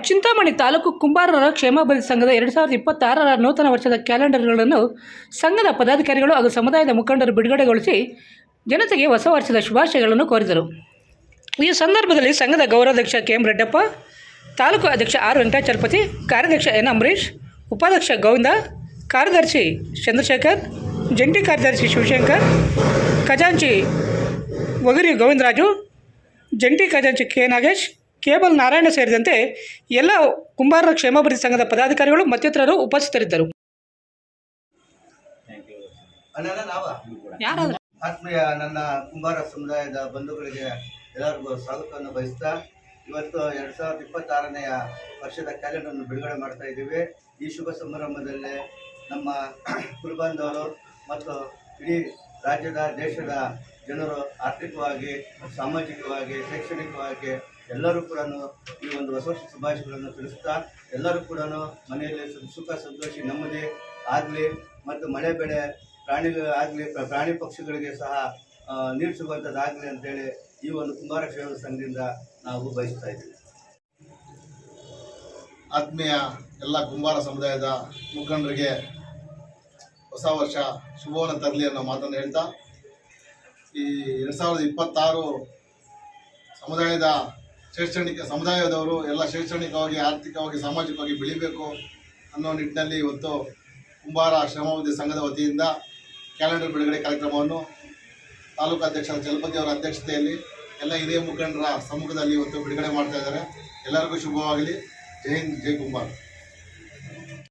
ಚಿಂತಾಮಣಿ ತಾಲೂಕು ಕುಂಬಾರರ ಕ್ಷೇಮಾಭಿವೃದ್ಧಿ ಸಂಘದ 2026ರ ನೂತನ ವರ್ಷದ ಕ್ಯಾಲೆಂಡರ್ಗಳನ್ನು ಸಂಘದ ಪದಾಧಿಕಾರಿಗಳು ಹಾಗೂ ಸಮುದಾಯದ ಮುಖಂಡರು ಬಿಡುಗಡೆಗೊಳಿಸಿ ಜನತೆಗೆ ಹೊಸ ವರ್ಷದ ಶುಭಾಶಯಗಳನ್ನು ಕೋರಿದರು. ಈ ಸಂದರ್ಭದಲ್ಲಿ ಸಂಘದ ಗೌರವಾಧ್ಯಕ್ಷ ಕೆ.ಎಂ. ರೆಡ್ಡಪ್ಪ, ತಾಲೂಕು ಅಧ್ಯಕ್ಷ ಆರ್. ವೆಂಕಟಾಚಲಪತಿ, ಕಾರ್ಯಾಧ್ಯಕ್ಷ ಎನ್. ಅಂಬರೀಶ್, ಉಪಾಧ್ಯಕ್ಷ ಗೋವಿಂದ, ಕಾರ್ಯದರ್ಶಿ ಚಂದ್ರಶೇಖರ್, ಜಂಟಿ ಕಾರ್ಯದರ್ಶಿ ಶಿವಶಂಕರ್, ಖಜಾಂಚಿ ವಗಿರಿ ಗೋವಿಂದರಾಜು, ಜಂಟಿ ಖಜಾಂಚಿ ಕೆ. ನಾಗೇಶ್, ಕೇಬಲ್ ನಾರಾಯಣ ಸೇರಿದಂತೆ ಎಲ್ಲ ಕುಂಬಾರರ ಕ್ಷೇಮಾಭಿವೃದ್ಧಿ ಸಂಘದ ಪದಾಧಿಕಾರಿಗಳು ಮತ್ತಿತರರು ಉಪಸ್ಥಿತರಿದ್ದರು. ಆತ್ಮೀಯ ನನ್ನ ಕುಂಬಾರ ಸಮುದಾಯದ ಬಂಧುಗಳಿಗೆ ಎಲ್ಲರಿಗೂ ಸ್ವಾಗತವನ್ನು ಬಯಸ್ತಾ ಇವತ್ತು 2026ನೇ ವರ್ಷದ ಕ್ಯಾಲೆಂಡರನ್ನು ಬಿಡುಗಡೆ ಮಾಡ್ತಾ ಇದ್ದೀವಿ. ಈ ಶುಭ ಸಮಾರಂಭದಲ್ಲಿ ನಮ್ಮ ಕುರುಬಾಂಧವರು ಮತ್ತು ಇಡೀ ರಾಜ್ಯದ ದೇಶದ ಜನರು ಆರ್ಥಿಕವಾಗಿ, ಸಾಮಾಜಿಕವಾಗಿ, ಶೈಕ್ಷಣಿಕವಾಗಿ ಎಲ್ಲರೂ ಕೂಡ ಈ ಒಂದು ಹೊಸ ವರ್ಷ ಶುಭಾಶಯಗಳನ್ನು ತಿಳಿಸ್ತಾ ಎಲ್ಲರೂ ಕೂಡ ಮನೆಯಲ್ಲಿ ಸುಖ ಸಂತೋಷ ನೆಮ್ಮದಿ ಆಗಲಿ ಮತ್ತು ಮಳೆ ಬೆಳೆ ಆಗಲಿ ಪ್ರಾಣಿ ಪಕ್ಷಿಗಳಿಗೆ ಸಹ ನೀರು ಸಿಗುವಂಥದ್ದಾಗಲಿ ಅಂತೇಳಿ ಈ ಒಂದು ಕುಂಬಾರ ಕ್ಷೇಮ ಸಂಘದಿಂದ ನಾವು ಬಯಸ್ತಾ ಇದ್ದೀವಿ. ಆತ್ಮೀಯ ಎಲ್ಲ ಕುಂಬಾರ ಸಮುದಾಯದ ಮುಖಂಡರಿಗೆ ಹೊಸ ವರ್ಷ ಶುಭವನ್ನು ತರಲಿ ಅನ್ನೋ ಮಾತನ್ನು ಹೇಳ್ತಾ, ಈ 2026 ಸಮುದಾಯದವರು ಎಲ್ಲ ಶೈಕ್ಷಣಿಕವಾಗಿ, ಆರ್ಥಿಕವಾಗಿ, ಸಾಮಾಜಿಕವಾಗಿ ಬೆಳಿಬೇಕು ಅನ್ನೋ ನಿಟ್ಟಿನಲ್ಲಿ ಇವತ್ತು ಕುಂಬಾರ ಶ್ರಮಾಭಿವೃದ್ಧಿ ಸಂಘದ ವತಿಯಿಂದ ಕ್ಯಾಲೆಂಡರ್ ಬಿಡುಗಡೆ ಕಾರ್ಯಕ್ರಮವನ್ನು ತಾಲೂಕು ಅಧ್ಯಕ್ಷ ಚಲಪತಿ ಅವರ ಅಧ್ಯಕ್ಷತೆಯಲ್ಲಿ ಎಲ್ಲ ಹಿರಿಯ ಮುಖಂಡರ ಸಮ್ಮುಖದಲ್ಲಿ ಇವತ್ತು ಬಿಡುಗಡೆ ಮಾಡ್ತಾ ಇದ್ದಾರೆ. ಎಲ್ಲರಿಗೂ ಶುಭವಾಗಲಿ. ಜೈ ಹಿಂದ್, ಜೈ ಕುಂಬಾರ.